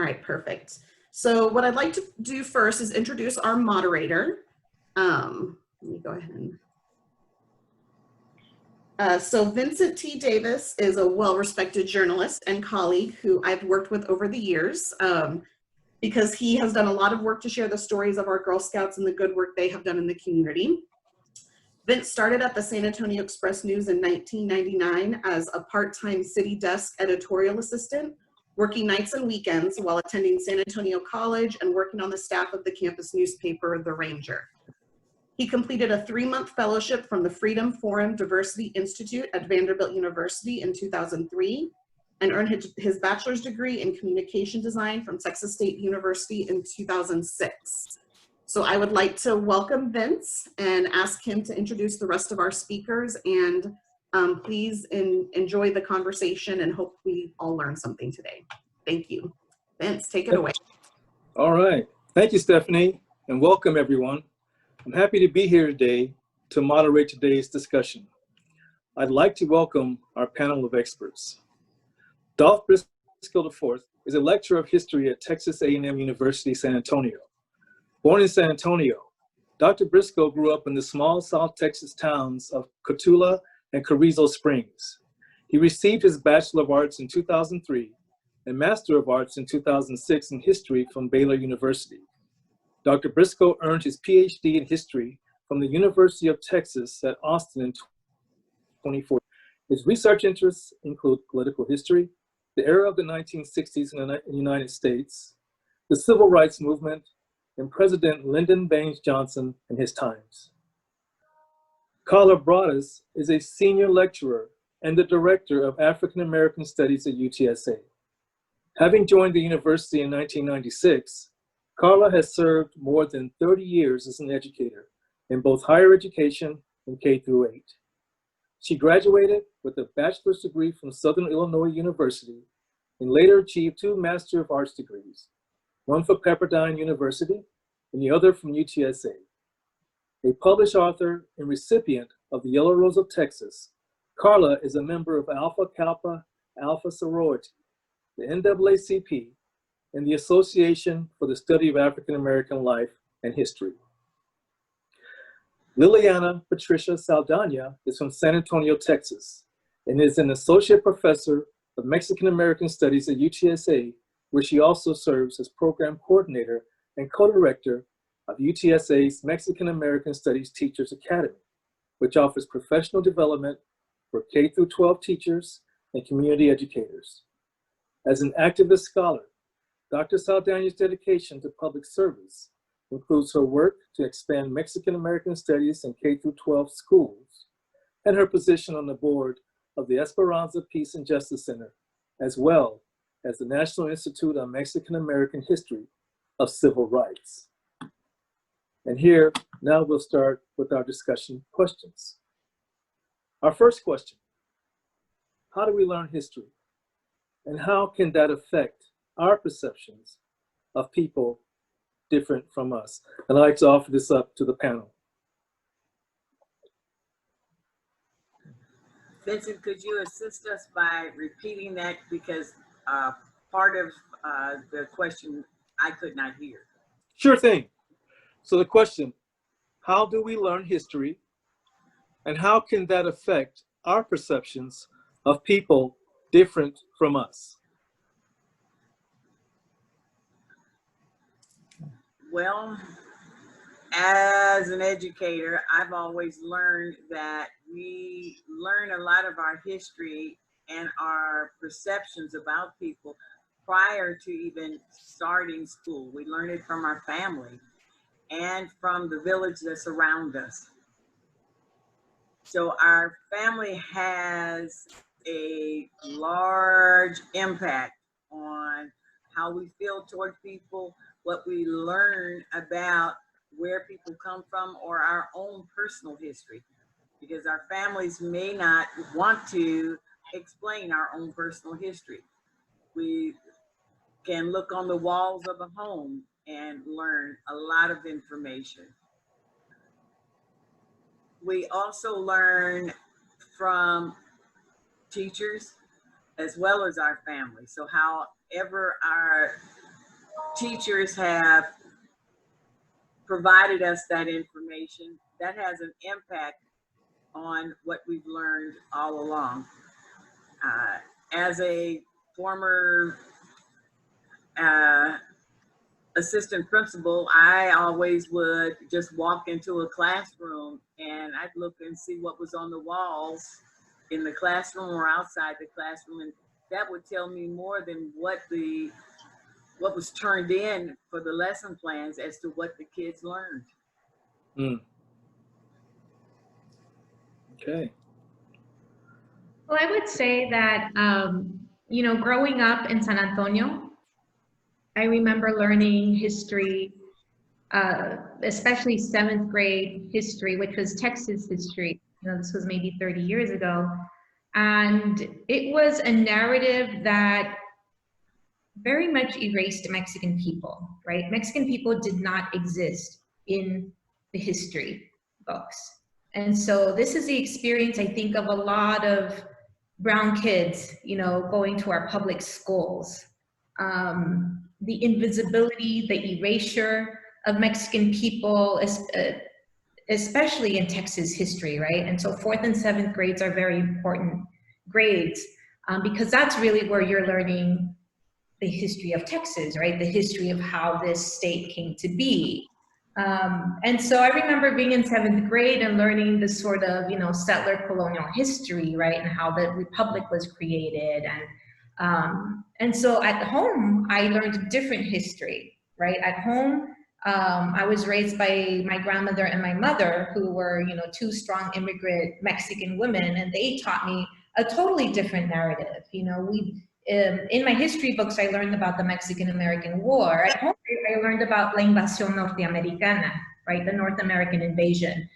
All right, perfect. So what I'd like to do first is introduce our moderator. Let me go ahead and so Vincent T. Davis is a well-respected journalist and colleague who I've worked with over the years because he has done a lot of work to share the stories of our Girl Scouts and the good work they have done in the community. Vince started at the San Antonio Express News in 1999 as a part-time city desk editorial assistant, working nights and weekends while attending San Antonio College and working on the staff of the campus newspaper, The Ranger. He completed a 3-month fellowship from the Freedom Forum Diversity Institute at Vanderbilt University in 2003 and earned his bachelor's degree in communication design from Texas State University in 2006. So I would like to welcome Vince and ask him to introduce the rest of our speakers, and please enjoy the conversation and hope we all learn something today. Thank you. Vince, take it away. All right. Thank you, Stephanie, and welcome everyone. I'm happy to be here today to moderate today's discussion. I'd like to welcome our panel of experts. Dolph Briscoe IV is a lecturer of history at Texas A&M University, San Antonio. Born in San Antonio, Dr. Briscoe grew up in the small South Texas towns of Cotulla and Carrizo Springs. He received his Bachelor of Arts in 2003 and Master of Arts in 2006 in history from Baylor University. Dr. Briscoe earned his PhD in history from the University of Texas at Austin in 2014. His research interests include political history, the era of the 1960s in the United States, the civil rights movement, and President Lyndon Baines Johnson and his times. Carla Broaddus is a senior lecturer and the director of African American Studies at UTSA. Having joined the university in 1996, Carla has served more than 30 years as an educator in both higher education and K-8. She graduated with a bachelor's degree from Southern Illinois University and later achieved 2 Master of Arts degrees, one from Pepperdine University and the other from UTSA. A published author and recipient of the Yellow Rose of Texas, Carla is a member of Alpha Kappa Alpha Sorority, the NAACP, and the Association for the Study of African American Life and History. Liliana Patricia Saldana is from San Antonio, Texas, and is an associate professor of Mexican American Studies at UTSA, where she also serves as program coordinator and co-director of UTSA's Mexican American Studies Teachers Academy, which offers professional development for K-12 teachers and community educators. As an activist scholar, Dr. Saldana's dedication to public service includes her work to expand Mexican American Studies in K-12 schools and her position on the board of the Esperanza Peace and Justice Center, as well as the National Institute on Mexican American History of Civil Rights. And here, now we'll start with our discussion questions. Our first question: how do we learn history? And how can that affect our perceptions of people different from us? And I'd like to offer this up to the panel. Vincent, could you assist us by repeating that, because part of the question I could not hear? Sure thing. So the question: how do we learn history? And how can that affect our perceptions of people different from us? Well, as an educator, I've always learned that we learn a lot of our history and our perceptions about people prior to even starting school. We learn it from our family and from the village that's around us. So our family has a large impact on how we feel toward people, what we learn about where people come from, or our own personal history, because our families may not want to explain our own personal history. We can look on the walls of a home and learn a lot of information. We also learn from teachers as well as our family. So however our teachers have provided us that information, that has an impact on what we've learned all along. As a former assistant principal, I always would just walk into a classroom and I'd look and see what was on the walls in the classroom or outside the classroom, and that would tell me more than what was turned in for the lesson plans as to what the kids learned. Okay. Well, I would say that, you know, growing up in San Antonio, I remember learning history, especially 7th grade history, which was Texas history. You know, this was maybe 30 years ago. And it was a narrative that very much erased Mexican people, right? Mexican people did not exist in the history books. And so this is the experience, I think, of a lot of brown kids, you know, going to our public schools. The invisibility, the erasure of Mexican people, especially in Texas history, right? And so 4th and 7th grades are very important grades because that's really where you're learning the history of Texas, right? The history of how this state came to be. And so I remember being in 7th grade and learning this sort of, you know, settler colonial history, right? And how the republic was created. And so at home, I learned different history, right? At home, I was raised by my grandmother and my mother, who were, you know, 2 strong immigrant Mexican women, and they taught me a totally different narrative. You know, in my history books, I learned about the Mexican-American War. At home, I learned about La Invasión Norteamericana, right, the North American invasion.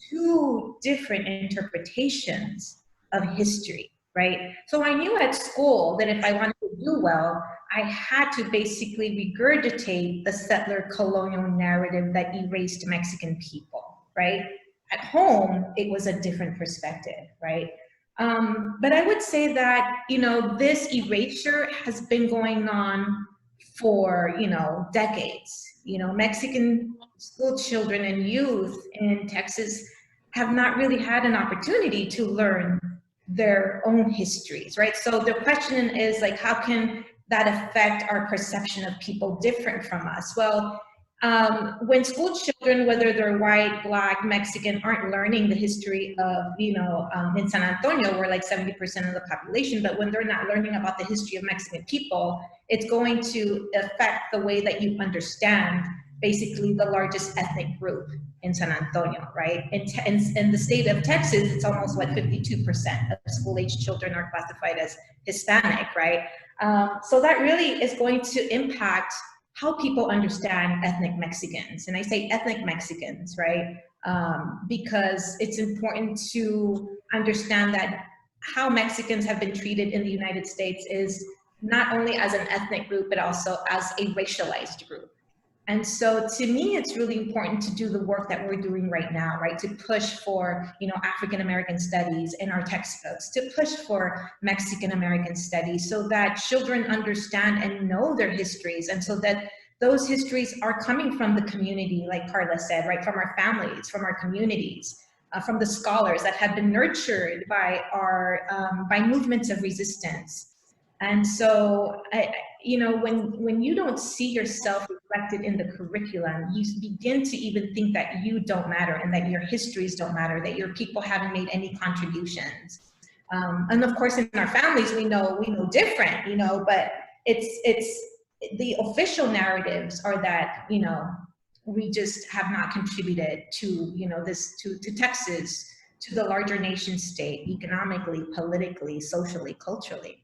2 different interpretations of history, right? So I knew at school that if I wanted to do well, I had to basically regurgitate the settler colonial narrative that erased Mexican people, right? At home, it was a different perspective, right? But I would say that, you know, this erasure has been going on for, you know, decades. You know, Mexican school children and youth in Texas have not really had an opportunity to learn their own histories, right? So the question is, like, how can that affect our perception of people different from us? Well, when school children, whether they're white, Black, Mexican, aren't learning the history of, you know, in San Antonio, we're like 70% of the population, but when they're not learning about the history of Mexican people, it's going to affect the way that you understand basically the largest ethnic group in San Antonio, right? In the state of Texas, it's almost what, 52% of school-age children are classified as Hispanic, right? So that really is going to impact how people understand ethnic Mexicans. And I say ethnic Mexicans, right? Because it's important to understand that how Mexicans have been treated in the United States is not only as an ethnic group, but also as a racialized group. And so to me, it's really important to do the work that we're doing right now, right? To push for, you know, African-American studies in our textbooks, to push for Mexican-American studies so that children understand and know their histories, and so that those histories are coming from the community, like Carla said, right? From our families, from our communities, from the scholars that have been nurtured by by movements of resistance. And so, you know, when you don't see yourself reflected in the curriculum, you begin to even think that you don't matter and that your histories don't matter, that your people haven't made any contributions. And of course, in our families, we know different, you know, but it's the official narratives are that, you know, we just have not contributed to, you know, to Texas, to the larger nation state, economically, politically, socially, culturally.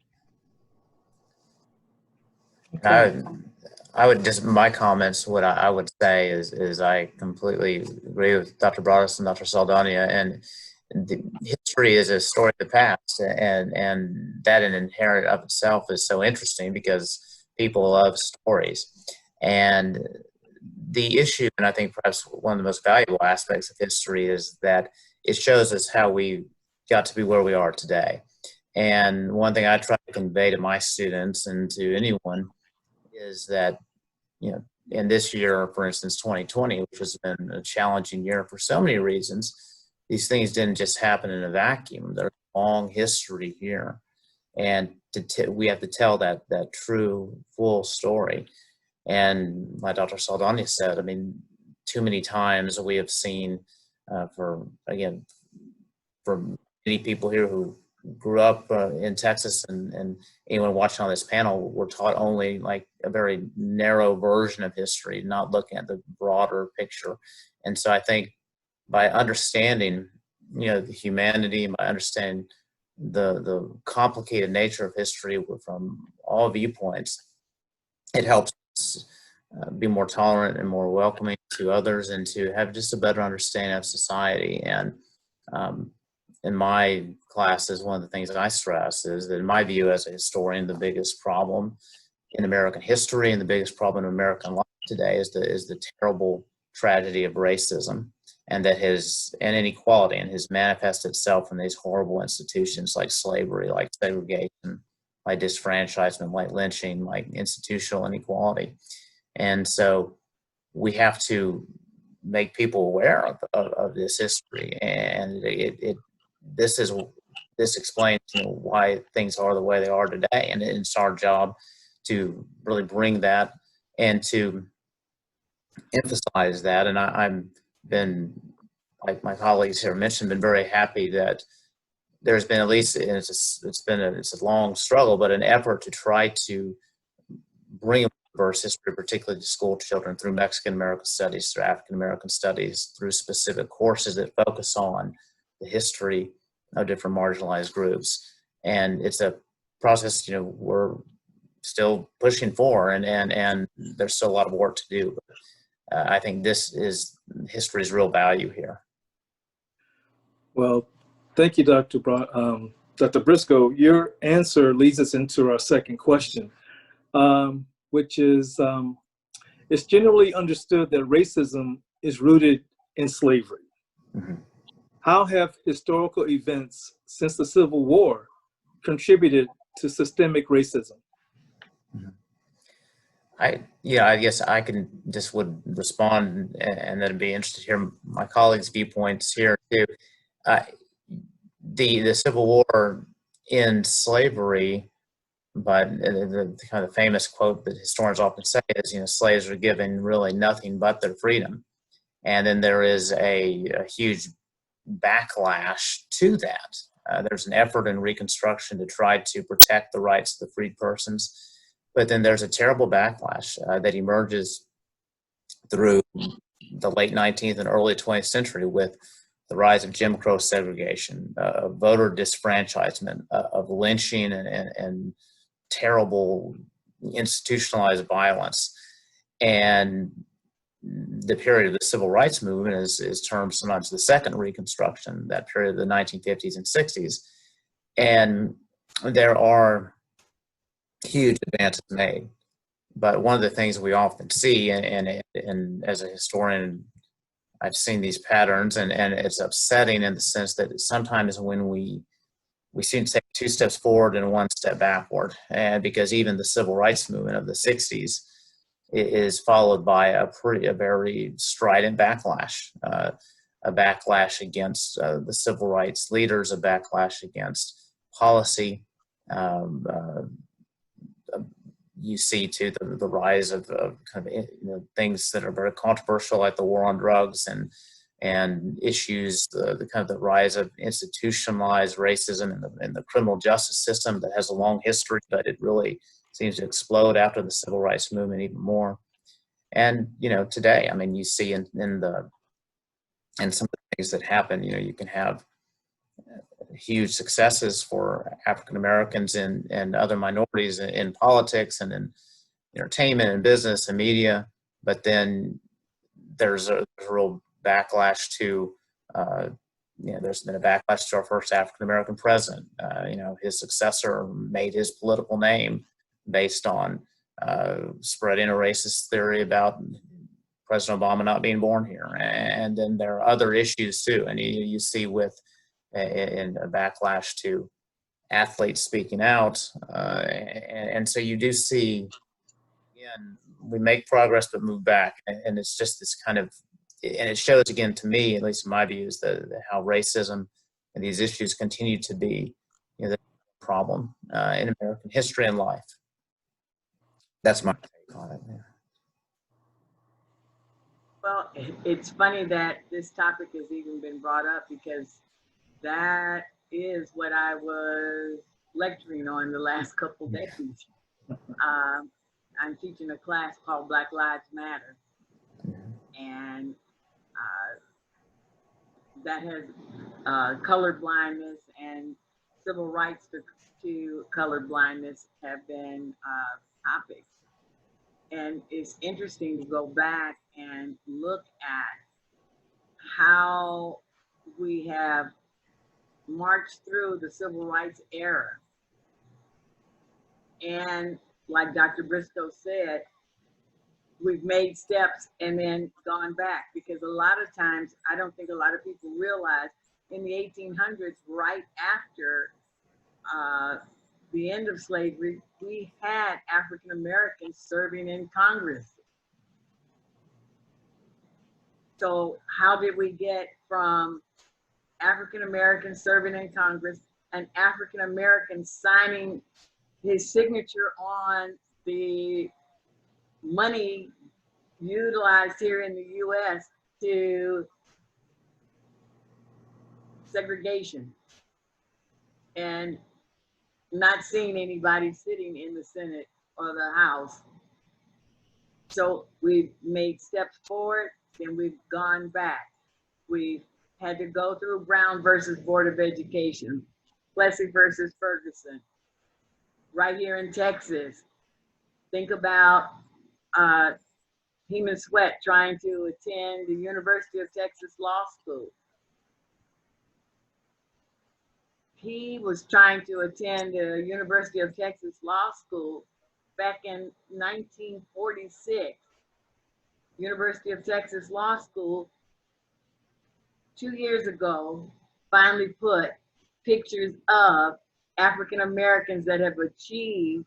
I would just, my comments, what I would say is I completely agree with Dr. Broadus and Dr. Saldana, and history is a story of the past, and that in inherent of itself is so interesting because people love stories. And the issue, and I think perhaps one of the most valuable aspects of history, is that it shows us how we got to be where we are today. And one thing I try to convey to my students and to anyone is that in this year, for instance, 2020, which has been a challenging year for so many reasons, these things didn't just happen in a vacuum. There's a long history here. And we have to tell that true, full story. And like Dr. Saldana said, I mean, too many times we have seen, for many people here who grew up in Texas, and anyone watching on this panel, were taught only like a very narrow version of history, not looking at the broader picture. And so I think by understanding, the humanity, by understanding the complicated nature of history from all viewpoints, it helps us be more tolerant and more welcoming to others, and to have just a better understanding of society. And in my classes, one of the things that I stress is that, in my view as a historian, the biggest problem in American history and the biggest problem in American life today is the terrible tragedy of racism, and inequality, and has manifested itself in these horrible institutions like slavery, like segregation, like disfranchisement, like lynching, like institutional inequality. And so we have to make people aware of this history, and this explains why things are the way they are today, and it's our job to really bring that and to emphasize that. And I've been, like my colleagues here mentioned, been very happy that there's been, at least, and it's a long struggle, but an effort to try to bring diverse history, particularly to school children, through Mexican American studies, through African American studies, through specific courses that focus on the history of different marginalized groups. And it's a process, we're still pushing for, and there's still a lot of work to do. But I think this is history's real value here. Well, thank you, Dr. Briscoe. Your answer leads us into our second question, which is, it's generally understood that racism is rooted in slavery. Mm-hmm. How have historical events since the Civil War contributed to systemic racism? Mm-hmm. I guess I would respond, and then be interested to hear my colleagues' viewpoints here too. The Civil War ends slavery, but the kind of famous quote that historians often say is, slaves are given really nothing but their freedom. And then there is a huge backlash to that. There's an effort in Reconstruction to try to protect the rights of the freed persons. But then there's a terrible backlash that emerges through the late 19th and early 20th century with the rise of Jim Crow segregation, voter disfranchisement, of lynching, and terrible institutionalized violence. And the period of the Civil Rights Movement is termed sometimes the Second Reconstruction, that period of the 1950s and 60s. And there are huge advances made. But one of the things we often see, and as a historian, I've seen these patterns, and it's upsetting in the sense that sometimes when we seem to take 2 steps forward and 1 step backward, and because even the Civil Rights Movement of the 60s is followed by a very strident backlash, a backlash against the civil rights leaders, a backlash against policy. You see too the rise of kind of things that are very controversial, like the war on drugs, and issues, the kind of the rise of institutionalized racism in the criminal justice system that has a long history, but it really seems to explode after the Civil Rights Movement even more. And today, I mean, you see in some of the things that happen, you can have huge successes for African Americans and other minorities in politics and in entertainment and business and media, but then there's a real backlash to there's been a backlash to our first African American president. His successor made his political name based on spreading a racist theory about President Obama not being born here. And then there are other issues too, and you see with in a backlash to athletes speaking out, and so you do see again, we make progress but move back, and it's just this kind of, and it shows again to me, at least in my view, is how racism and these issues continue to be, the problem in American history and life. That's my take on it. Yeah. Well, it's funny that this topic has even been brought up because that is what I was lecturing on the last couple days. I'm teaching a class called Black Lives Matter, and that has color blindness and civil rights to color blindness have been topics. And it's interesting to go back and look at how we have marched through the civil rights era. And like Dr. Bristow said, we've made steps and then gone back, because a lot of times, I don't think a lot of people realize, in the 1800s, right after the end of slavery, we had African Americans serving in Congress. So how did we get from African Americans serving in Congress and African Americans signing his signature on the money utilized here in the US to segregation, and not seeing anybody sitting in the Senate or the House? So we've made steps forward, then we've gone back. We've had to go through Brown versus Board of Education, Plessy versus Ferguson, right here in Texas. Think about Heman Sweat trying to attend the University of Texas Law School. He was trying to attend the University of Texas Law School back in 1946. University of Texas Law School 2 years ago finally put pictures of African Americans that have achieved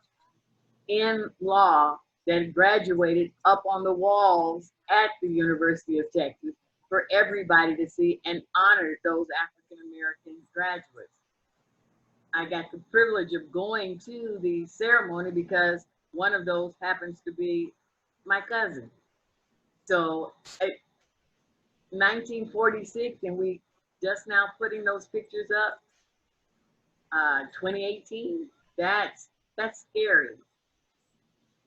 in law that graduated up on the walls at the University of Texas for everybody to see, and honor those African American graduates. I got the privilege of going to the ceremony because one of those happens to be my cousin. So 1946, and we just now putting those pictures up, 2018, that's scary.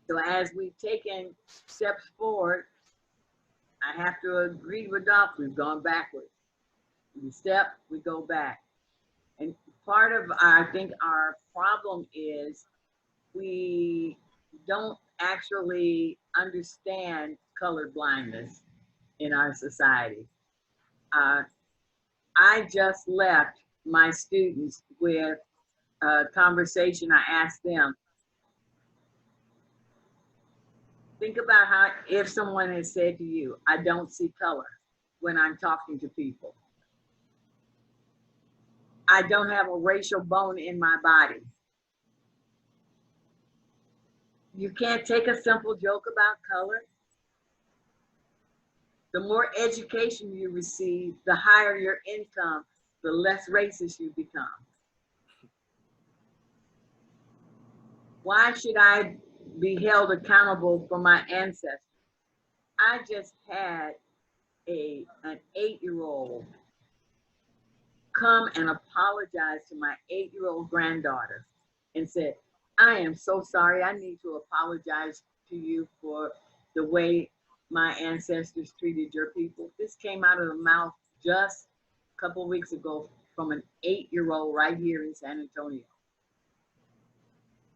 So as we've taken steps forward, I have to agree with Doc, we've gone backwards. We step, we go back. And part of, I think, our problem is we don't actually understand color blindness in our society. I just left my students with a conversation. I asked them, think about how, if someone has said to you, I don't see color when I'm talking to people. I don't have a racial bone in my body. You can't take a simple joke about color. The more education you receive, the higher your income, the less racist you become. Why should I be held accountable for my ancestors? I just had an 8-year-old come and apologize to my 8-year-old granddaughter and said, I am so sorry. I need to apologize to you for the way my ancestors treated your people. This came out of the mouth just a couple of weeks ago from an 8-year-old right here in San Antonio.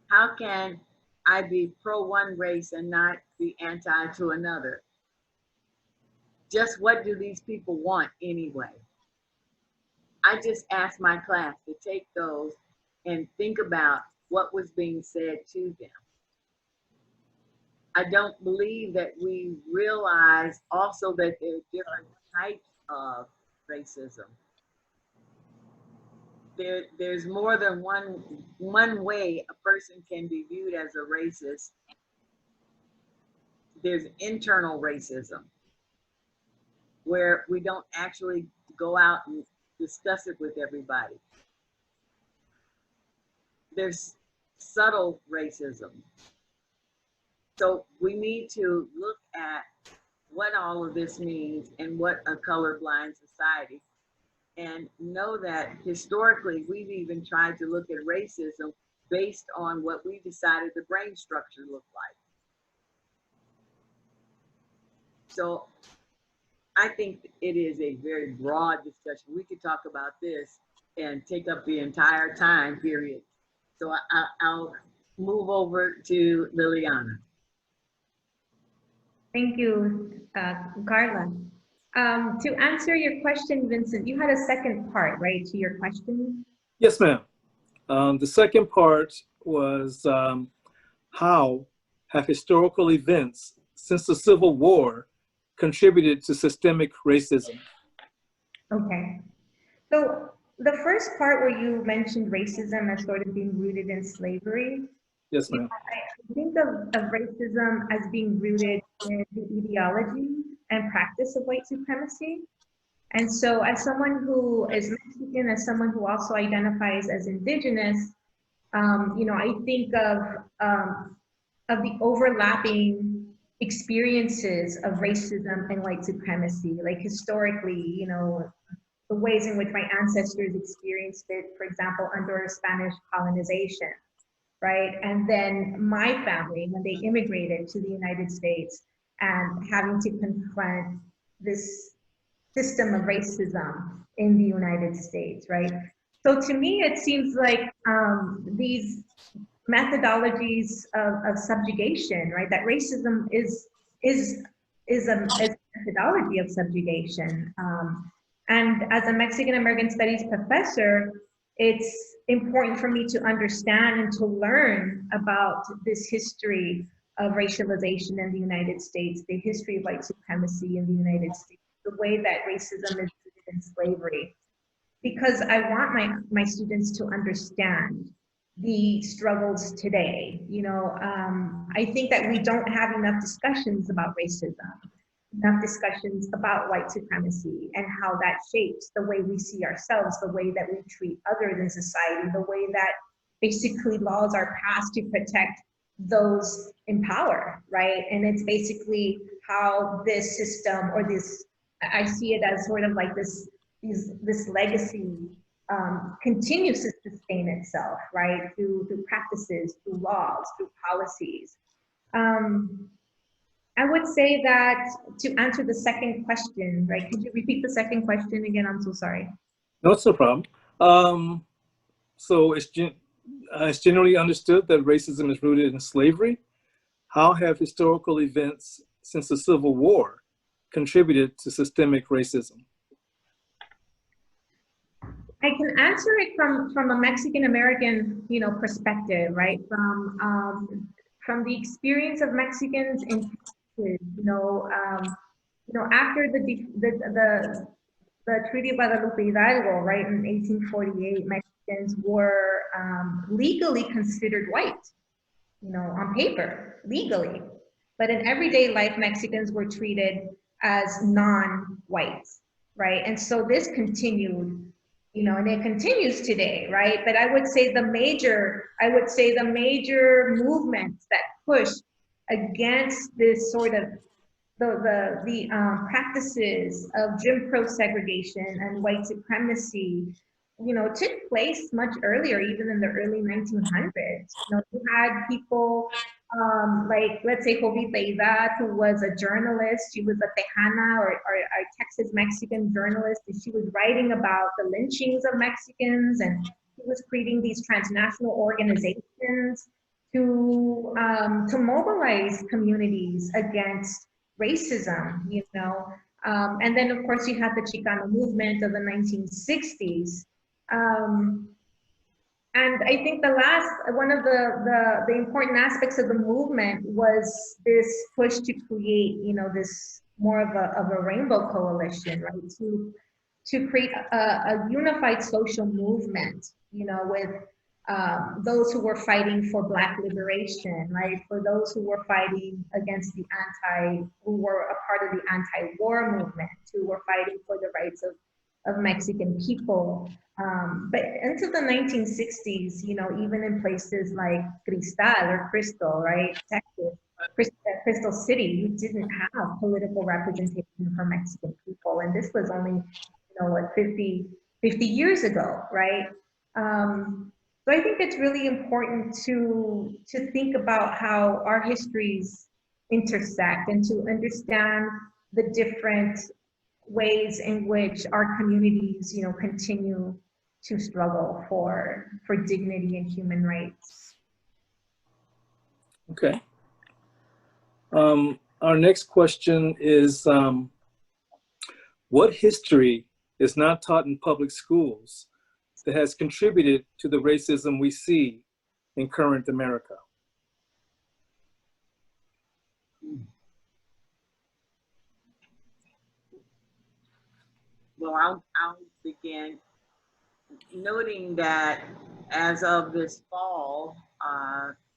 How can I be pro one race and not be anti to another? Just what do these people want anyway? I just asked my class to take those and think about what was being said to them. I don't believe that we realize also that there are different types of racism. There's more than one way a person can be viewed as a racist. there's internal racism, where we don't actually go out and discuss it with everybody. There's subtle racism. So we need to look at what all of this means and what a colorblind society, and know that historically we've even tried to look at racism based on what we decided the brain structure looked like. So I think it is a very broad discussion. We could talk about this and take up the entire time period. So I'll move over to Liliana. Thank you, Carla. To answer your question, Vincent, you had a second part, right, to your question? Yes, ma'am. The second part was how have historical events since the Civil War contributed to systemic racism? Okay. So the first part where you mentioned racism as sort of being rooted in slavery, Yes, ma'am. I think of racism as being rooted in the ideology and practice of white supremacy. And so as someone who is Mexican, as someone who also identifies as indigenous, I think of the overlapping experiences of racism and white supremacy, like historically, the ways in which my ancestors experienced it, for example, under Spanish colonization, right? And then my family, when they immigrated to the United States and having to confront this system of racism in the United States, right? So to me, it seems like these methodologies of subjugation, right? That racism is a methodology of subjugation. And as a Mexican American Studies professor, it's important for me to understand and to learn about this history of racialization in the United States, the history of white supremacy in the United States, the way that racism is rooted in slavery, because I want my students to understand the struggles today. I think that we don't have enough discussions about racism, enough discussions about white supremacy and how that shapes the way we see ourselves, the way that we treat others in society, the way that basically laws are passed to protect those in power, right? And it's basically how this system, or this, I see it as sort of like this legacy continues to sustain itself, right? Through practices, through laws, through policies. I would say that to answer the second question, right? Could you repeat the second question again? I'm so sorry. No, it's no problem. So it's generally understood that racism is rooted in slavery. How have historical events since the Civil War contributed to systemic racism? I can answer it from a Mexican American, perspective, right? From the experience of Mexicans in Texas, after the Treaty of Guadalupe Hidalgo, right, in 1848, Mexicans were legally considered white, on paper, legally. But in everyday life, Mexicans were treated as non-white, right? And so this continued, and it continues today, right? But I would say the major movements that push against this sort of the practices of Jim Crow segregation and white supremacy, took place much earlier, even in the early 1900s. You had people like, let's say, Jovita Idad, who was a journalist. She was a Tejana or a Texas Mexican journalist, and she was writing about the lynchings of Mexicans, and she was creating these transnational organizations to mobilize communities against racism, and then of course you had the Chicano movement of the 1960s. And I think one of the important aspects of the movement was this push to create, this more of a rainbow coalition, right? To create a unified social movement, with those who were fighting for Black liberation, right? For those who were fighting against who were a part of the anti-war movement, who were fighting for the rights of Mexican people. But until the 1960s, you know, even in places like Cristal or Crystal, right, Texas, Crystal City, you didn't have political representation for Mexican people. And this was only, you know, what, 50 years ago, right? So I think it's really important to think about how our histories intersect and to understand the different ways in which our communities, you know, continue to struggle for dignity and human rights. Okay. Our next question is, what history is not taught in public schools that has contributed to the racism we see in current America? Well, I'll begin noting that as of this fall,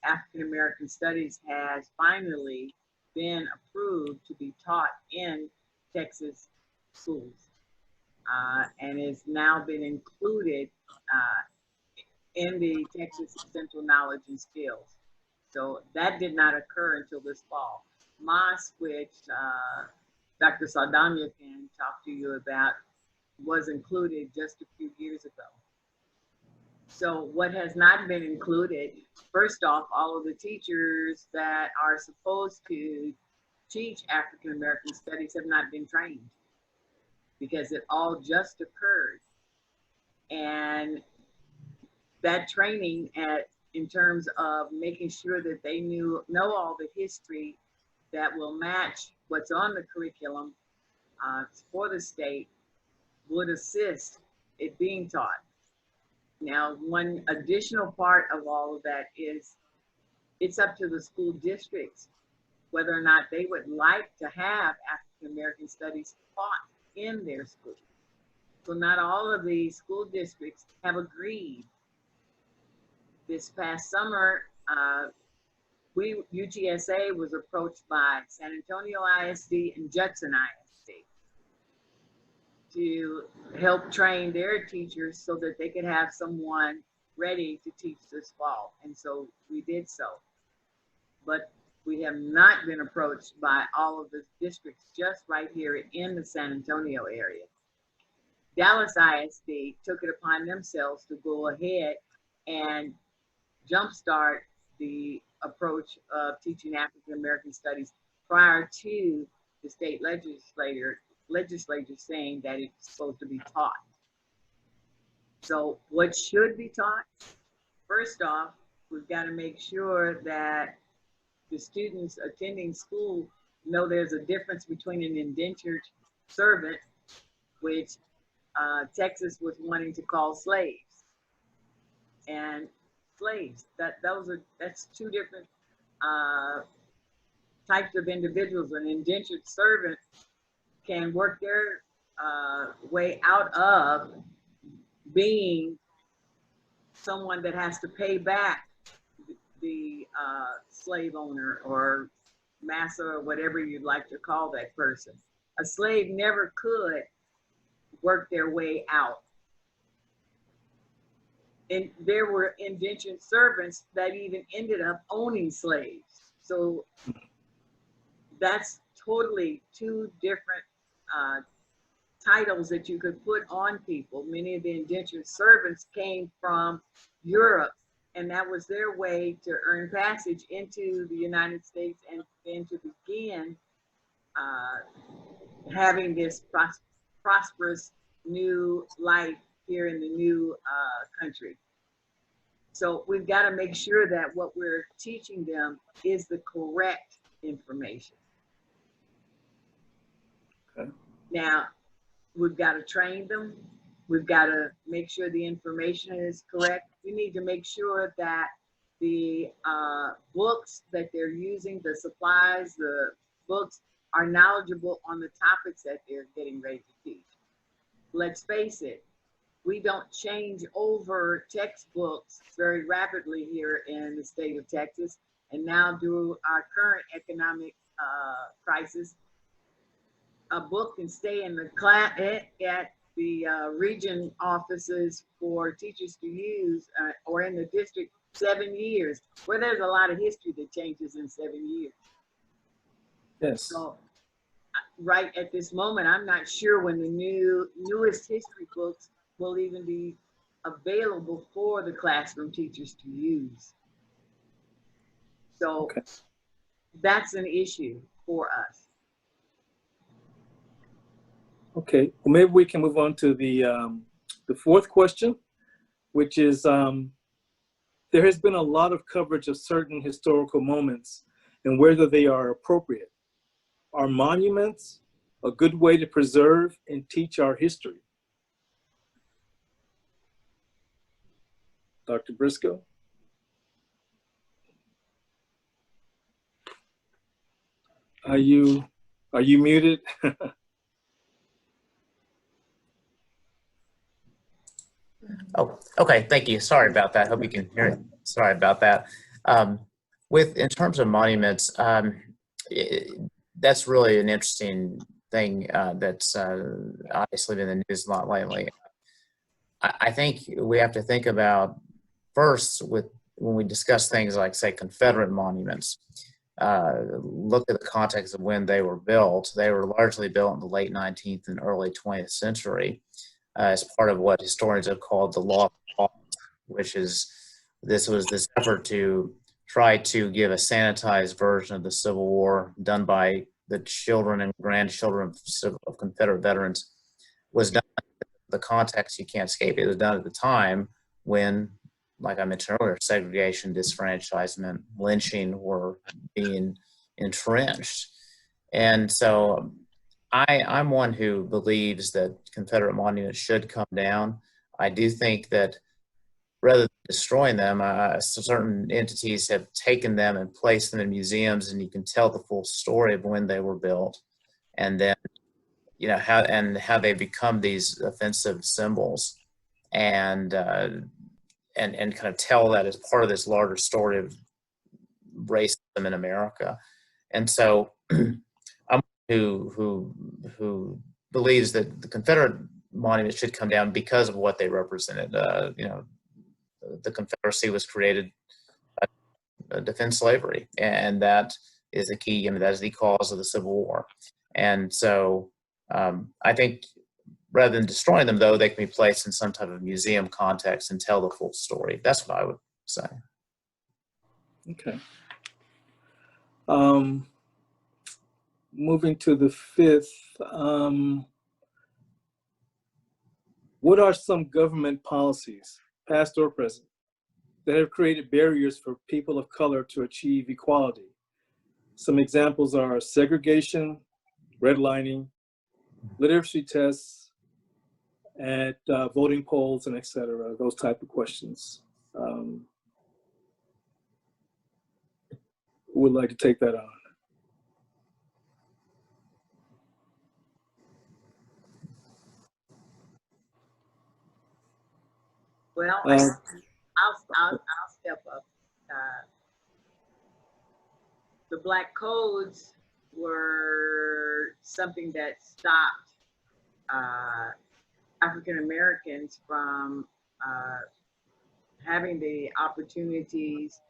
African American Studies has finally been approved to be taught in Texas schools, and has now been included in the Texas Essential Knowledge and Skills. So that did not occur until this fall. MOS, which Dr. Saldana can talk to you about, was included just a few years ago. So what has not been included, first off, all of the teachers that are supposed to teach African American Studies have not been trained because it all just occurred. And that training in terms of making sure that they know all the history that will match what's on the curriculum for the state would assist it being taught. Now, one additional part of all of that is it's up to the school districts whether or not they would like to have African American Studies taught in their school. So not all of the school districts have agreed. This past summer, UTSA was approached by San Antonio ISD and Judson ISD to help train their teachers so that they could have someone ready to teach this fall. And so we did so. But we have not been approached by all of the districts just right here in the San Antonio area. Dallas ISD took it upon themselves to go ahead and jumpstart the approach of teaching African American Studies prior to the state legislature saying that it's supposed to be taught. So what should be taught? First off, we've got to make sure that the students attending school know there's a difference between an indentured servant, which Texas was wanting to call slaves, and slaves. That's two different types of individuals. An indentured servant can work their way out of being someone that has to pay back the slave owner or master or whatever you'd like to call that person. A slave never could work their way out. And there were indentured servants that even ended up owning slaves. So that's totally two different titles that you could put on people. Many of the indentured servants came from Europe, and that was their way to earn passage into the United States and then to begin having this prosperous new life here in the new country. So we've got to make sure that what we're teaching them is the correct information. Okay. Now, we've got to train them. We've got to make sure the information is correct. We need to make sure that the books that they're using, the supplies, the books are knowledgeable on the topics that they're getting ready to teach. Let's face it, we don't change over textbooks very rapidly here in the state of Texas. And now due our current economic crisis, a book can stay in the class at the region offices for teachers to use or in the district 7 years, where there's a lot of history that changes in 7 years. Yes. So right at this moment, I'm not sure when the newest history books will even be available for the classroom teachers to use. So Okay. that's an issue for us. Okay. Well, maybe we can move on to the fourth question, which is there has been a lot of coverage of certain historical moments and whether they are appropriate. Are monuments a good way to preserve and teach our history? Dr. Briscoe? Are you muted? Oh, okay. Thank you. Sorry about that. Hope you can hear it. Sorry about that. In terms of monuments, that's really an interesting thing that's obviously been in the news a lot lately. I think we have to think about first when we discuss things like, say, Confederate monuments. Look at the context of when they were built. They were largely built in the late 19th and early 20th century as part of what historians have called the Law of Laws, which is this effort to try to give a sanitized version of the Civil War done by the children and grandchildren of Confederate veterans. Was done in the context you can't escape. It was done at the time when, like I mentioned earlier, segregation, disfranchisement, lynching were being entrenched. And so I'm one who believes that Confederate monuments should come down. I do think that rather than destroying them, certain entities have taken them and placed them in museums, and you can tell the full story of when they were built, and then how they become these offensive symbols, and kind of tell that as part of this larger story of racism in America. And so I'm who believes that the Confederate monument should come down because of what they represented. The Confederacy was created to defend slavery, and that is the key. I mean, that is the cause of the Civil War. And so I think rather than destroying them, though, they can be placed in some type of museum context and tell the full story. That's what I would say. Okay. Moving to the fifth, what are some government policies, past or present, that have created barriers for people of color to achieve equality? Some examples are segregation, redlining, literacy tests at voting polls, and et cetera, those type of questions. Who would like to take that on? Well, I'll step up. The Black Codes were something that stopped African Americans from having the opportunities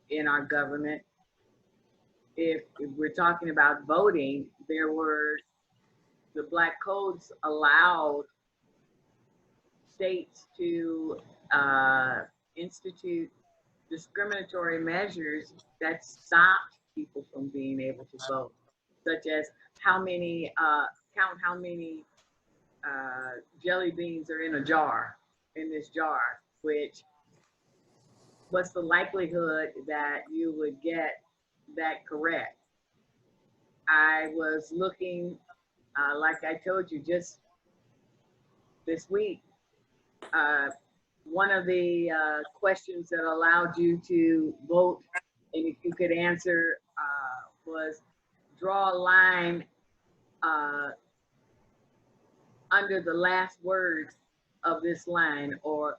in our government. If we're talking about voting, the Black Codes allowed states to institute discriminatory measures that stopped people from being able to vote, such as count how many jelly beans are in this jar, which what's the likelihood that you would get that correct? I was looking, like I told you just this week, one of the questions that allowed you to vote, and if you could answer, was draw a line under the last words of this line, or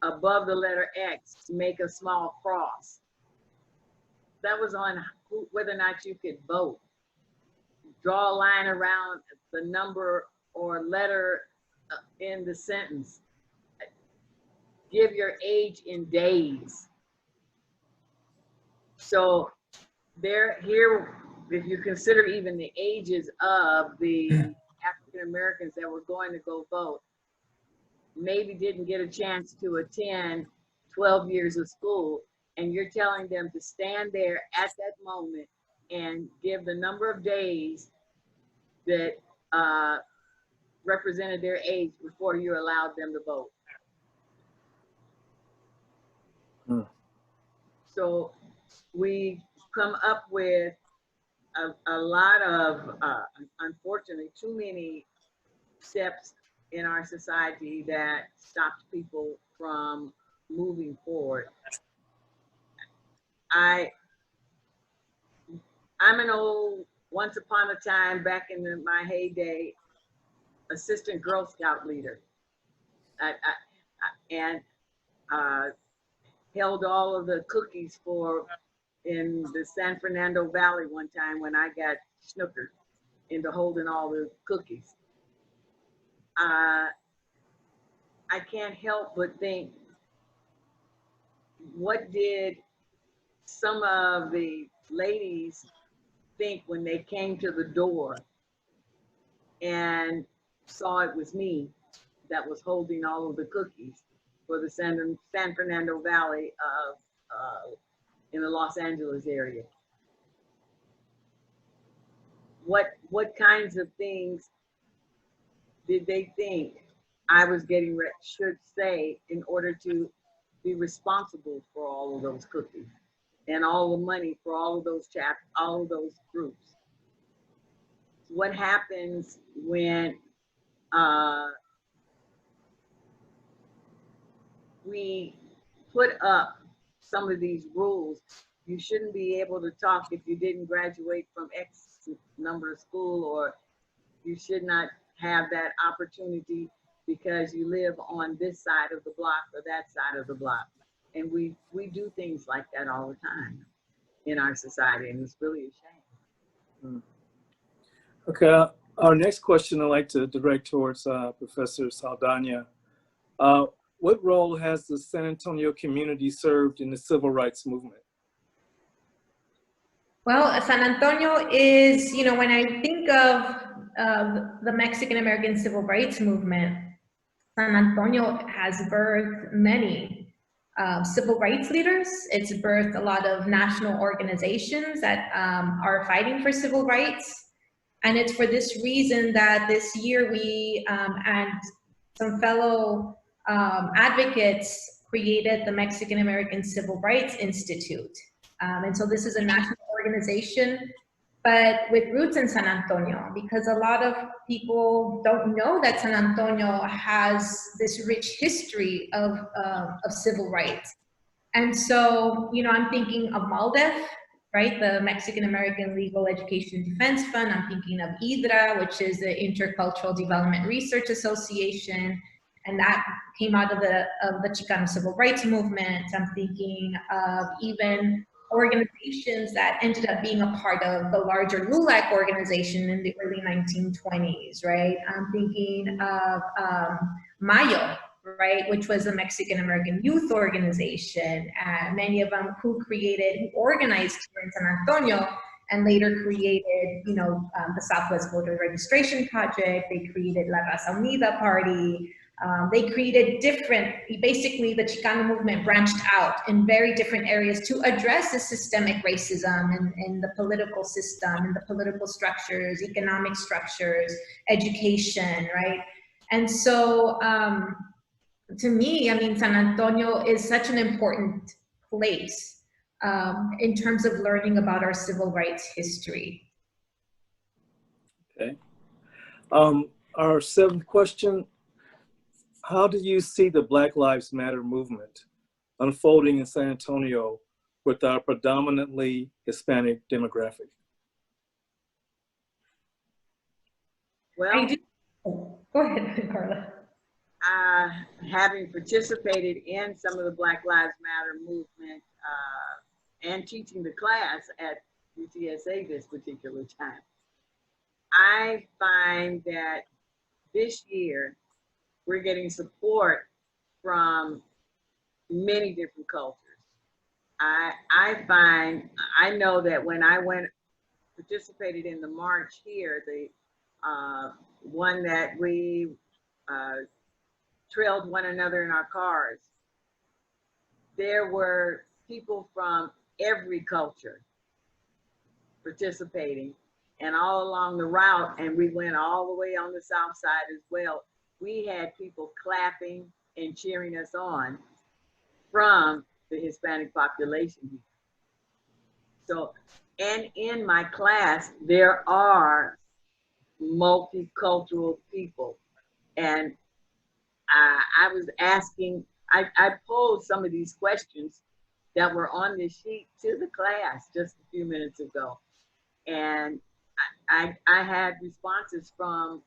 above the letter X, make a small cross. That was on whether or not you could vote. Draw a line around the number or letter in the sentence. Give your age in days. So here, if you consider even the ages of the African Americans that were going to go vote, maybe didn't get a chance to attend 12 years of school, and you're telling them to stand there at that moment and give the number of days that represented their age before you allowed them to vote. So we come up with a lot of, unfortunately, too many steps in our society that stopped people from moving forward. I'm an old, once upon a time, back in my heyday, assistant Girl Scout leader. And held all of the cookies in the San Fernando Valley one time when I got snookered into holding all the cookies. I can't help but think, what did some of the ladies think when they came to the door and saw it was me that was holding all of the cookies for the San Fernando Valley in the Los Angeles area? What kinds of things did they think I was should say in order to be responsible for all of those cookies and all the money for all of those all of those groups? What happens when we put up some of these rules? You shouldn't be able to talk if you didn't graduate from X number of school, or you should not have that opportunity because you live on this side of the block or that side of the block. And we do things like that all the time in our society, and it's really a shame. Okay, our next question I'd like to direct towards Professor Saldana. What role has the San Antonio community served in the civil rights movement? Well, San Antonio is, when I think of the Mexican American civil rights movement, San Antonio has birthed many civil rights leaders. It's birthed a lot of national organizations that are fighting for civil rights. And it's for this reason that this year we and some fellow advocates created the Mexican American Civil Rights Institute. And so this is a national organization, but with roots in San Antonio, because a lot of people don't know that San Antonio has this rich history of civil rights. And so, I'm thinking of MALDEF, right? The Mexican American Legal Education Defense Fund. I'm thinking of IDRA, which is the Intercultural Development Research Association. And that came out of the Chicano Civil Rights Movement. I'm thinking of even organizations that ended up being a part of the larger LULAC organization in the early 1920s, right? I'm thinking of Mayo, right, which was a Mexican American youth organization. Many of them who organized here in San Antonio and later created, the Southwest Voter Registration Project. They created La Raza Unida Party. They created basically the Chicano movement branched out in very different areas to address the systemic racism in the political system, in the political structures, economic structures, education, right? And so to me, San Antonio is such an important place in terms of learning about our civil rights history. Okay. Our seventh question: how do you see the Black Lives Matter movement unfolding in San Antonio with our predominantly Hispanic demographic? Well, Oh, go ahead, Carla. Having participated in some of the Black Lives Matter movement and teaching the class at UTSA this particular time, I find that this year we're getting support from many different cultures. I know that when I participated in the march here, the one that we trailed one another in our cars, there were people from every culture participating, and all along the route, and we went all the way on the south side as well. We had people clapping and cheering us on from the Hispanic population. So, and in my class, there are multicultural people. And I was asking, I posed some of these questions that were on this sheet to the class just a few minutes ago. And I had responses from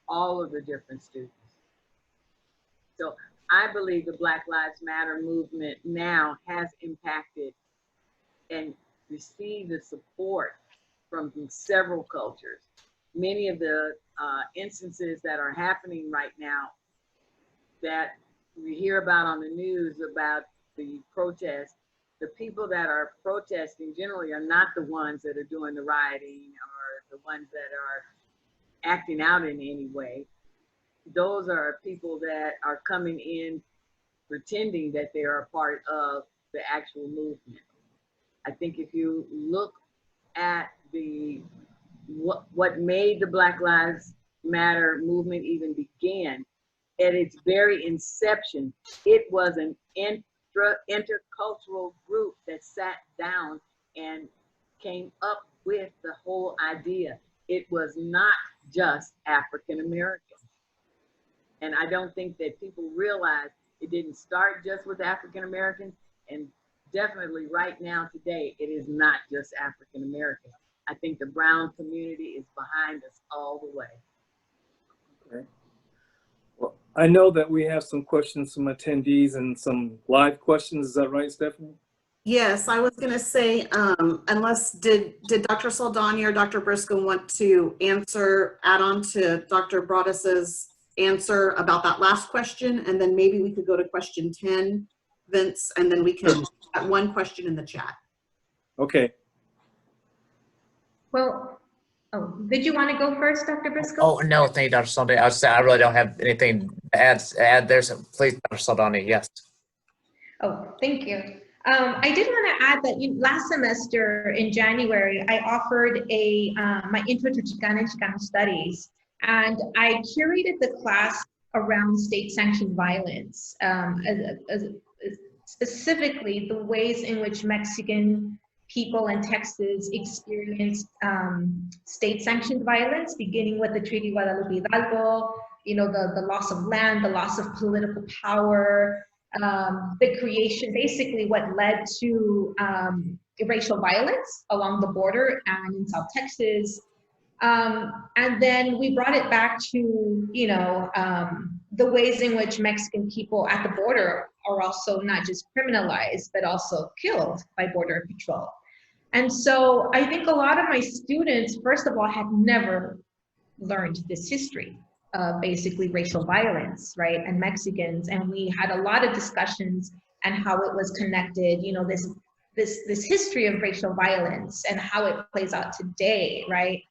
all of the different students. So I believe the Black Lives Matter movement now has impacted and received the support from several cultures. Many of the instances that are happening right now that we hear about on the news about the protests, the people that are protesting generally are not the ones that are doing the rioting or the ones that are acting out in any way. Those are people that are coming in pretending that they are a part of the actual movement. I think if you look at what made the Black Lives Matter movement even begin, at its very inception, it was an intercultural group that sat down and came up with the whole idea. It was not just African Americans. And I don't think that people realize it didn't start just with African Americans, and definitely right now today, it is not just African Americans. I think the brown community is behind us all the way. Okay. Well, I know that we have some questions from attendees and some live questions. Is that right, Stephanie? Yes, I was going to say, unless did Dr. Saldana or Dr. Briscoe want to add on to Dr. Broadus's answer about that last question, and then maybe we could go to question 10, Vince, and then we can add one question in the chat. Okay. Well, oh, did you want to go first, Dr. Briscoe? Oh, no, thank you, Dr. Saldana. I was saying I really don't have anything to add there, so please, Dr. Saldana, yes. Oh, thank you. I did want to add that last semester in January, I offered my Intro to Chicana and Chicano Studies, and I curated the class around state-sanctioned violence, specifically the ways in which Mexican people in Texas experienced state-sanctioned violence, beginning with the Treaty of Guadalupe Hidalgo, the loss of land, the loss of political power, the creation, basically what led to racial violence along the border and in South Texas. And then we brought it back to, the ways in which Mexican people at the border are also not just criminalized, but also killed by Border Patrol. And so I think a lot of my students, first of all, had never learned this history of basically racial violence, right, and Mexicans. And we had a lot of discussions and how it was connected, this history of racial violence and how it plays out today, right?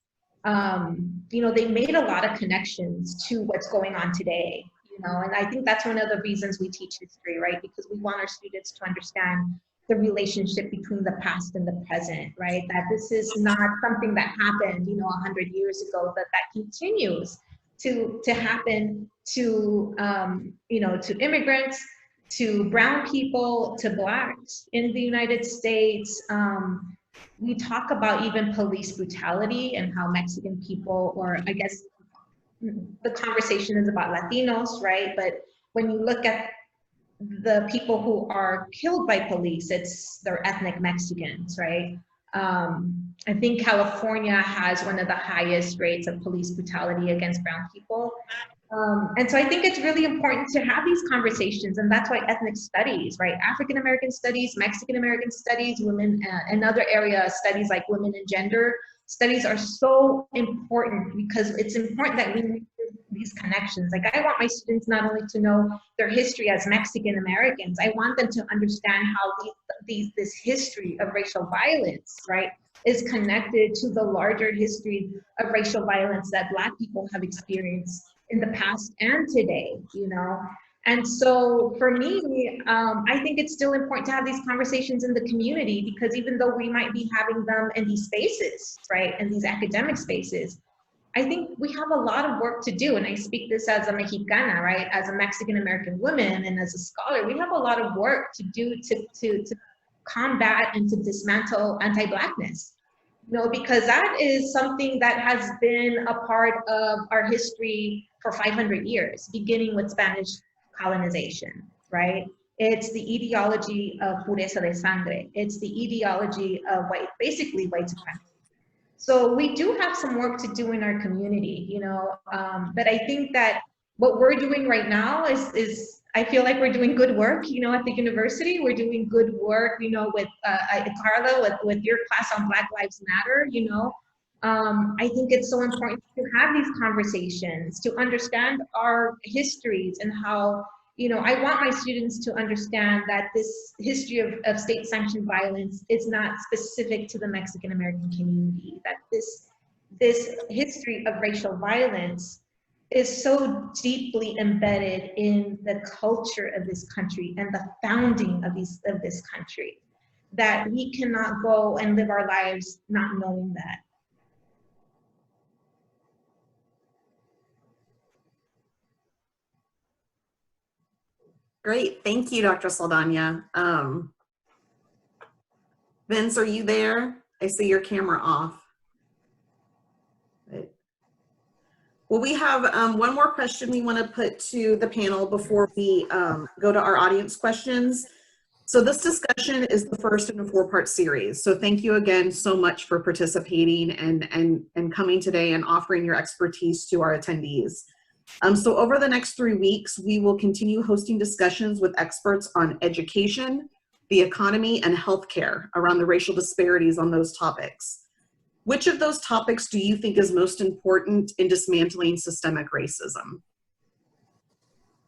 They made a lot of connections to what's going on today, and I think that's one of the reasons we teach history, right? Because we want our students to understand the relationship between the past and the present, right? That this is not something that happened, 100 years ago, that continues to happen to, to immigrants, to brown people, to Blacks in the United States. We talk about even police brutality and how Mexican people, or I guess the conversation is about Latinos, right? But when you look at the people who are killed by police, they're ethnic Mexicans, right? I think California has one of the highest rates of police brutality against brown people. And so I think it's really important to have these conversations, and that's why ethnic studies, right? African American studies, Mexican American studies, women, and other area studies like women and gender studies are so important, because it's important that we make these connections. Like, I want my students not only to know their history as Mexican Americans, I want them to understand how this history of racial violence, right, is connected to the larger history of racial violence that Black people have experienced in the past and today, you know? And so for me, I think it's still important to have these conversations in the community, because even though we might be having them in these spaces, right, in these academic spaces, I think we have a lot of work to do. And I speak this as a Mexicana, right, as a Mexican American woman and as a scholar, we have a lot of work to do to combat and to dismantle anti-Blackness. You know, because that is something that has been a part of our history for 500 years, beginning with Spanish colonization, right? It's the ideology of pureza de sangre. It's the ideology of basically white supremacy. So we do have some work to do in our community, you know, but I think that what we're doing right now is I feel like we're doing good work, you know, at the university. We're doing good work, you know, with Carla, with your class on Black Lives Matter, you know. I think it's so important to have these conversations, to understand our histories and how, you know, I want my students to understand that this history of state-sanctioned violence is not specific to the Mexican American community, that this history of racial violence is so deeply embedded in the culture of this country and the founding of this country, that we cannot go and live our lives not knowing that. Great, thank you, Dr. Saldana. Vince, are you there? I see your camera off. Well, we have one more question we want to put to the panel before we go to our audience questions. So this discussion is the first in a 4-part series. So thank you again so much for participating and coming today and offering your expertise to our attendees. So over the next 3 weeks, we will continue hosting discussions with experts on education, the economy, and healthcare around the racial disparities on those topics. Which of those topics do you think is most important in dismantling systemic racism?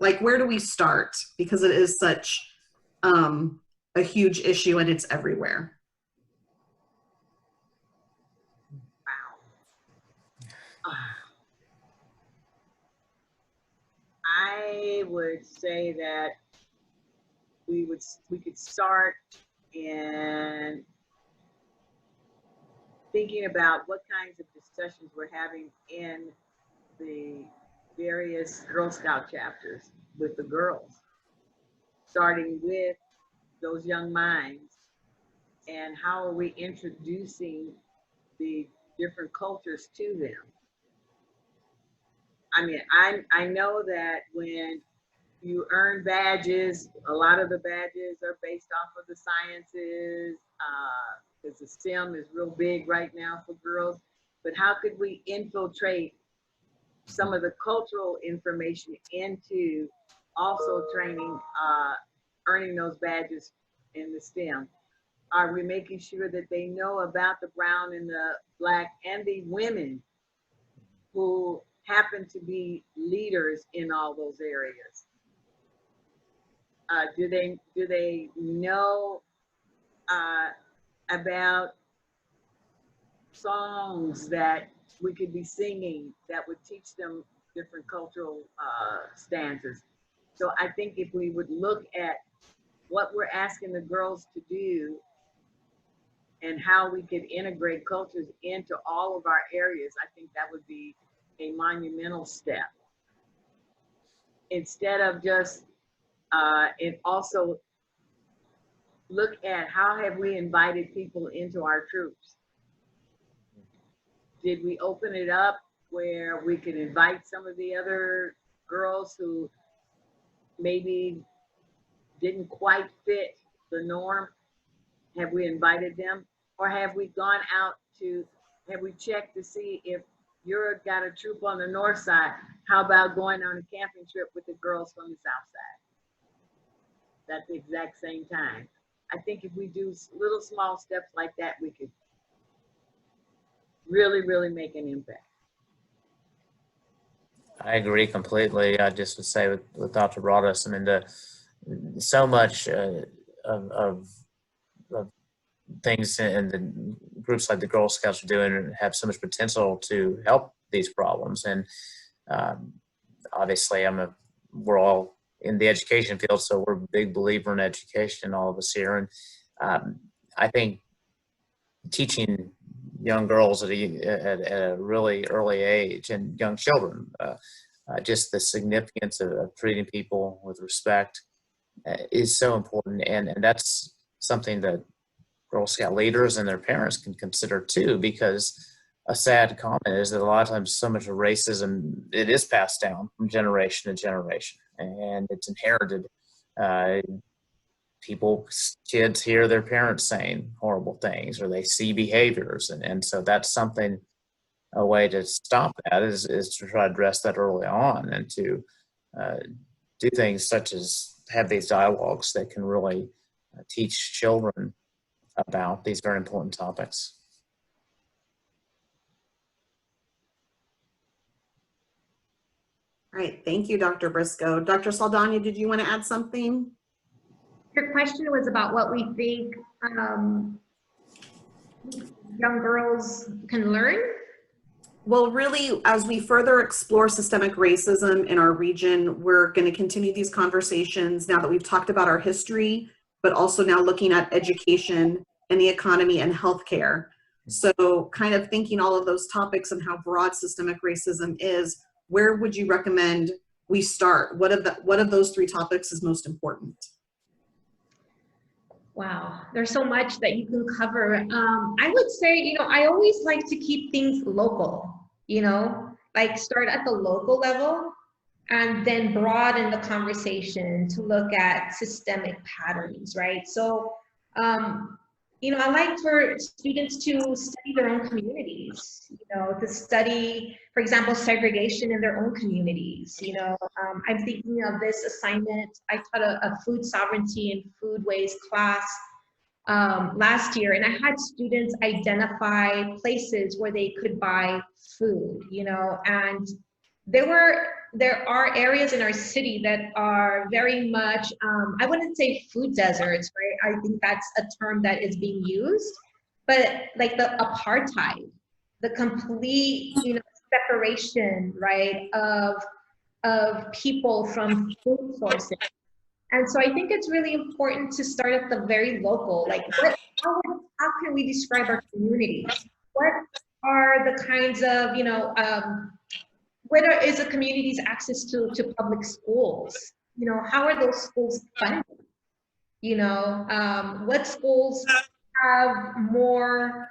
Like, where do we start? Because it is such a huge issue and it's everywhere. Wow. I would say that we could start in thinking about what kinds of discussions we're having in the various Girl Scout chapters with the girls, starting with those young minds, and how are we introducing the different cultures to them. I mean, I know that when you earn badges, a lot of the badges are based off of the sciences, because the STEM is real big right now for girls. But how could we infiltrate some of the cultural information into also training, earning those badges in the STEM? Are we making sure that they know about the brown and the Black and the women who happen to be leaders in all those areas? Do they know about songs that we could be singing that would teach them different cultural stanzas? So I think if we would look at what we're asking the girls to do and how we could integrate cultures into all of our areas, I think that would be a monumental step. Instead of just, it also look at how have we invited people into our troops? Did we open it up where we could invite some of the other girls who maybe didn't quite fit the norm? Have we invited them? Or have we gone out to, have we checked to see if you're got a troop on the north side? How about going on a camping trip with the girls from the south side? At the exact same time. I think if we do little small steps like that, we could really, really make an impact. I agree completely. I just would say with Dr. Broadus, I mean, so much of things in the groups like the Girl Scouts are doing have so much potential to help these problems. And obviously, we're all in the education field, so we're a big believer in education, all of us here. And I think teaching young girls at a really early age and young children, just the significance of treating people with respect is so important. And that's something that Girl Scout leaders and their parents can consider too, because a sad comment is that a lot of times so much of racism, it is passed down from generation to generation, and it's inherited. Kids hear their parents saying horrible things, or they see behaviors. And so that's something, a way to stop that is to try to address that early on, and to do things such as have these dialogues that can really teach children about these very important topics. All right, thank you, Dr. Briscoe. Dr. Saldana, did you want to add something? Your question was about what we think young girls can learn? Well, really, as we further explore systemic racism in our region, we're going to continue these conversations now that we've talked about our history, but also now looking at education and the economy and healthcare. So kind of thinking all of those topics and how broad systemic racism is, where would you recommend we start? What of those three topics is most important? Wow, there's so much that you can cover. I would say, I always like to keep things local, like start at the local level and then broaden the conversation to look at systemic patterns, right? So, I like for students to study their own communities, to study, for example, segregation in their own communities. I'm thinking of this assignment. I taught a food sovereignty and food waste class last year, and I had students identify places where they could buy food, and there are areas in our city that are very much, I wouldn't say food deserts, right? I think that's a term that is being used, but like the apartheid, the complete, separation, right, of people from food sources. And so I think it's really important to start at the very local, like how can we describe our communities? What are the kinds of, what is a community's access to public schools? How are those schools funded? What schools have more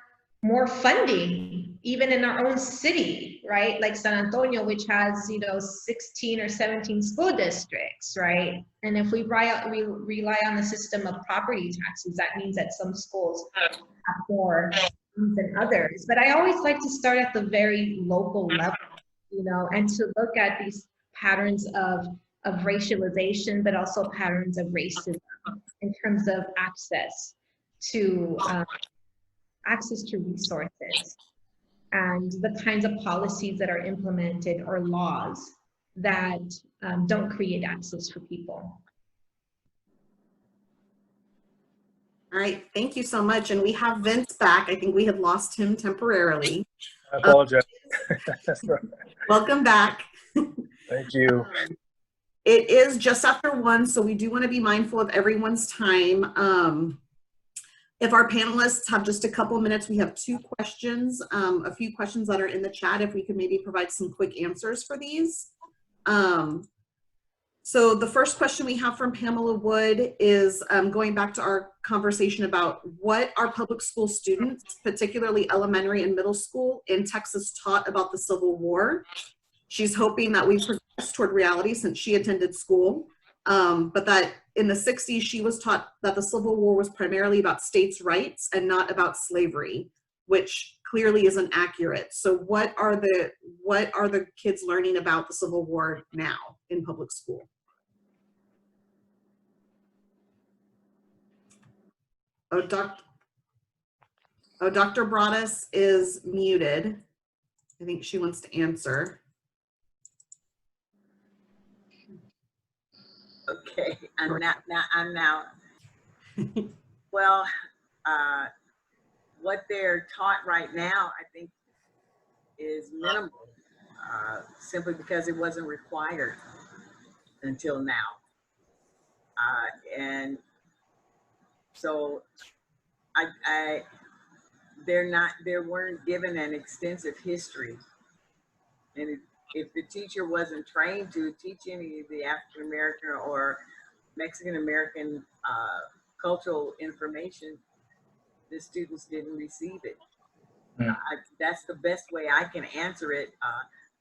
funding, even in our own city, right? Like San Antonio, which has, 16 or 17 school districts, right? And if we rely on the system of property taxes, that means that some schools have more than others. But I always like to start at the very local level, and to look at these patterns of racialization, but also patterns of racism in terms of access to resources and the kinds of policies that are implemented or laws that don't create access for people. All right, thank you so much. And we have Vince back. I think we had lost him temporarily. I apologize. Welcome back. Thank you. It is just after 1, so we do want to be mindful of everyone's time. If our panelists have just a couple of minutes, we have 2 questions, a few questions that are in the chat, if we could maybe provide some quick answers for these. So the first question we have from Pamela Wood is going back to our conversation about what our public school students, particularly elementary and middle school in Texas, taught about the Civil War. She's hoping that we progress toward reality since she attended school, but that in the 60s, she was taught that the Civil War was primarily about states' rights and not about slavery, which clearly isn't accurate. So what are the kids learning about the Civil War now in public school? Dr. Broaddus is muted. I think she wants to answer. Okay, I'm now. Well, what they're taught right now, I think, is minimal, simply because it wasn't required until now. And so they weren't given an extensive history. And if the teacher wasn't trained to teach any of the African American or Mexican American cultural information, the students didn't receive it. That's the best way I can answer it.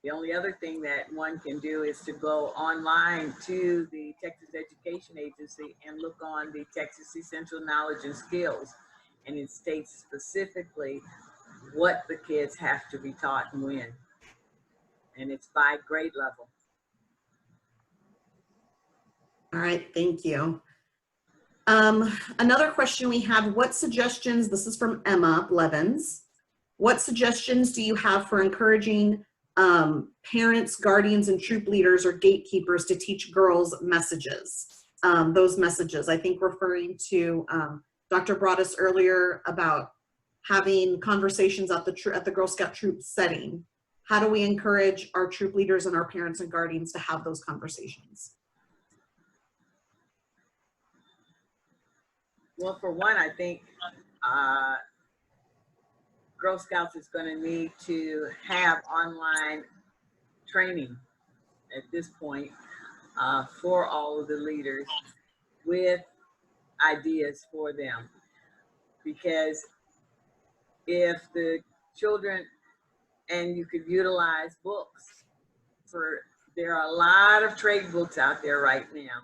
The only other thing that one can do is to go online to the Texas Education Agency and look on the Texas Essential Knowledge and Skills. And it states specifically what the kids have to be taught and when. And it's by grade level. All right, thank you. Another question we have, what suggestions, this is from Emma Blevins, what suggestions do you have for encouraging parents, guardians, and troop leaders or gatekeepers to teach girls messages? Those messages, I think referring to Dr. Broaddus earlier about having conversations at the Girl Scout troop setting. How do we encourage our troop leaders and our parents and guardians to have those conversations? Well, for one, I think Girl Scouts is going to need to have online training at this point for all of the leaders with ideas for them. Because if the children, and you could utilize books there are a lot of trade books out there right now.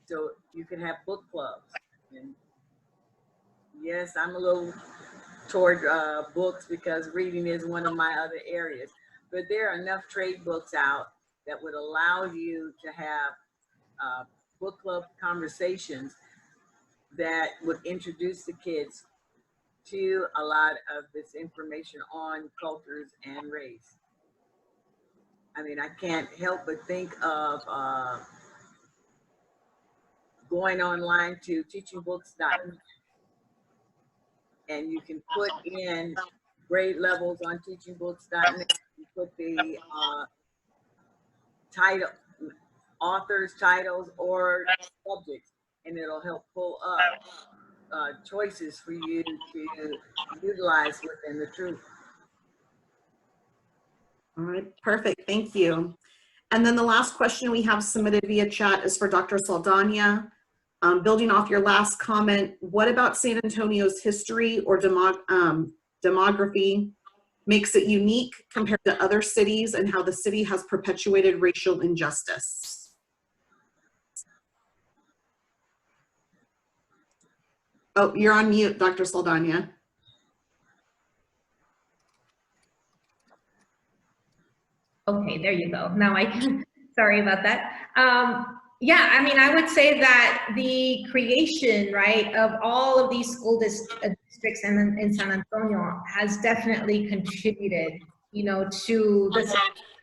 So you can have book clubs. And yes, I'm a little toward books because reading is one of my other areas, but there are enough trade books out that would allow you to have book club conversations that would introduce the kids to a lot of this information on cultures and race. I mean, I can't help but think of going online to teachingbooks.net, and you can put in grade levels on teachingbooks.net. You put the title, authors, titles, or subjects, and it'll help pull up choices for you to utilize within the troop. All right, perfect, thank you. And then the last question we have submitted via chat is for Dr. Saldana. Building off your last comment, what about San Antonio's history or demography makes it unique compared to other cities, and how the city has perpetuated racial injustice? Oh, you're on mute, Dr. Saldana. Okay, there you go. Now I can, sorry about that. Yeah, I mean, I would say that the creation, right, of all of these school districts in San Antonio has definitely contributed, you know, to the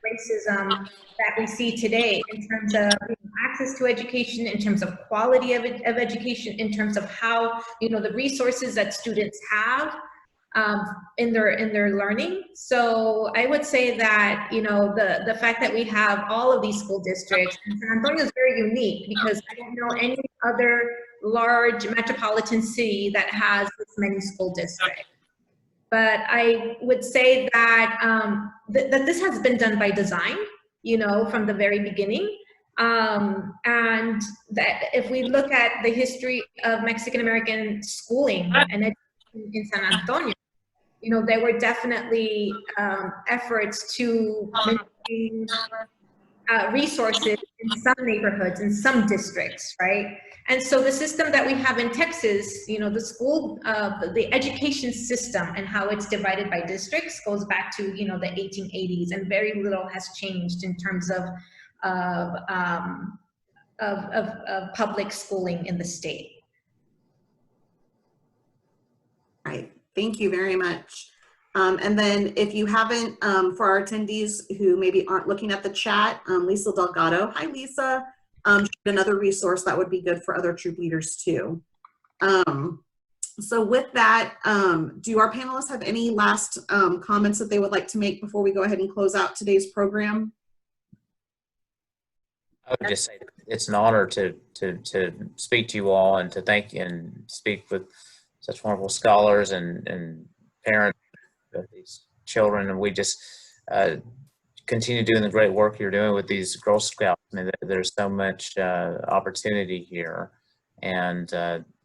racism that we see today in terms of access to education, in terms of quality of education, in terms of how, you know, the resources that students have in their learning. So I would say that, you know, the fact that we have all of these school districts, and San Antonio is very unique because I don't know any other large metropolitan city that has this many school districts. But I would say that that this has been done by design, you know, from the very beginning. And that if we look at the history of Mexican American schooling and education in San Antonio, you know, there were definitely efforts to maintain resources in some neighborhoods, in some districts, right? And so the system that we have in Texas, you know, the school, the education system and how it's divided by districts goes back to, you know, the 1880s, and very little has changed in terms of public schooling in the state. Right, thank you very much. And then if you haven't, for our attendees who maybe aren't looking at the chat, Lisa Delgado, hi Lisa, another resource that would be good for other troop leaders too. So with that, do our panelists have any last comments that they would like to make before we go ahead and close out today's program? I would just say it's an honor to speak to you all and to thank you and speak with such wonderful scholars and parents of these children. And we just continue doing the great work you're doing with these Girl Scouts. I mean, there's so much opportunity here, and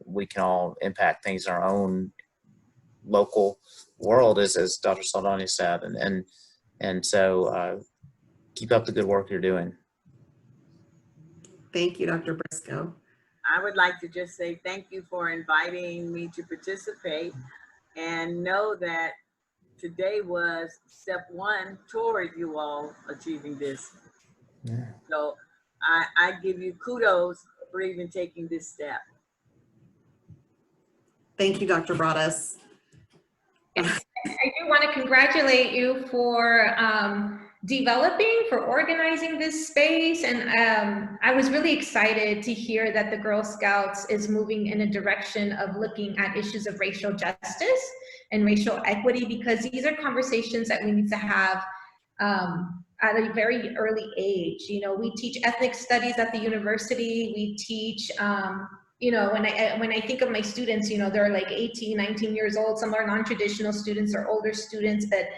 we can all impact things in our own local world, as Dr. Saldana said. And so keep up the good work you're doing. Thank you, Dr. Briscoe. I would like to just say thank you for inviting me to participate, and know that today was step one toward you all achieving this. Yeah. So I give you kudos for even taking this step. Thank you, Dr. Broaddus. I do want to congratulate you for for organizing this space. And I was really excited to hear that the Girl Scouts is moving in a direction of looking at issues of racial justice and racial equity, because these are conversations that we need to have at a very early age. You know, we teach ethnic studies at the university. We teach, you know, when I think of my students, you know, they're like 18, 19 years old. Some are non-traditional students or older students, but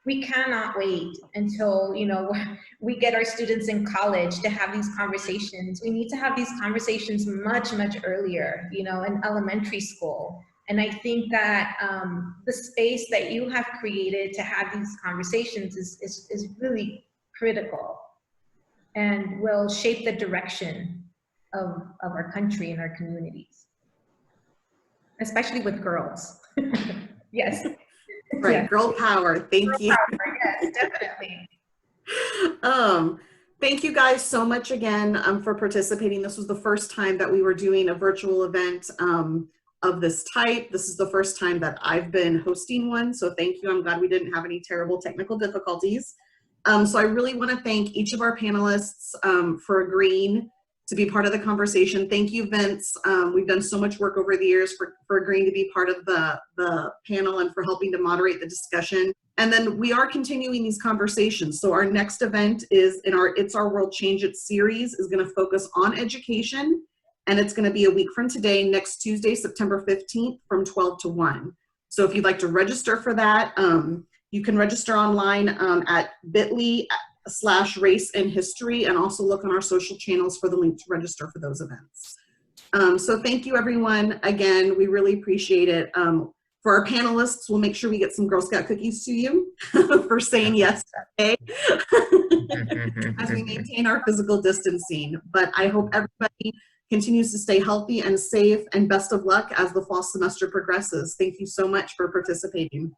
we cannot wait until, you know, we get our students in college to have these conversations. We need to have these conversations much, much earlier, you know, in elementary school. And I think that the space that you have created to have these conversations is really critical and will shape the direction of our country and our communities, especially with girls. Yes. Right, Yeah. girl power, thank you. Yes, definitely. Thank you guys so much again for participating. This was the first time that we were doing a virtual event of this type. This is the first time that I've been hosting one, so thank you. I'm glad we didn't have any terrible technical difficulties. So I really want to thank each of our panelists for agreeing to be part of the conversation. Thank you, Vince. We've done so much work over the years for agreeing to be part of the panel and for helping to moderate the discussion. And then we are continuing these conversations. So our next event is in our It's Our World, Change It series, is going to focus on education. And it's going to be a week from today, next Tuesday, September 15th from 12 to 1. So if you'd like to register for that, you can register online at bit.ly/race and history, and also look on our social channels for the link to register for those events. So thank you, everyone. Again, we really appreciate it. For our panelists, we'll make sure we get some Girl Scout cookies to you for saying yes today as we maintain our physical distancing. But I hope everybody continues to stay healthy and safe, and best of luck as the fall semester progresses. Thank you so much for participating.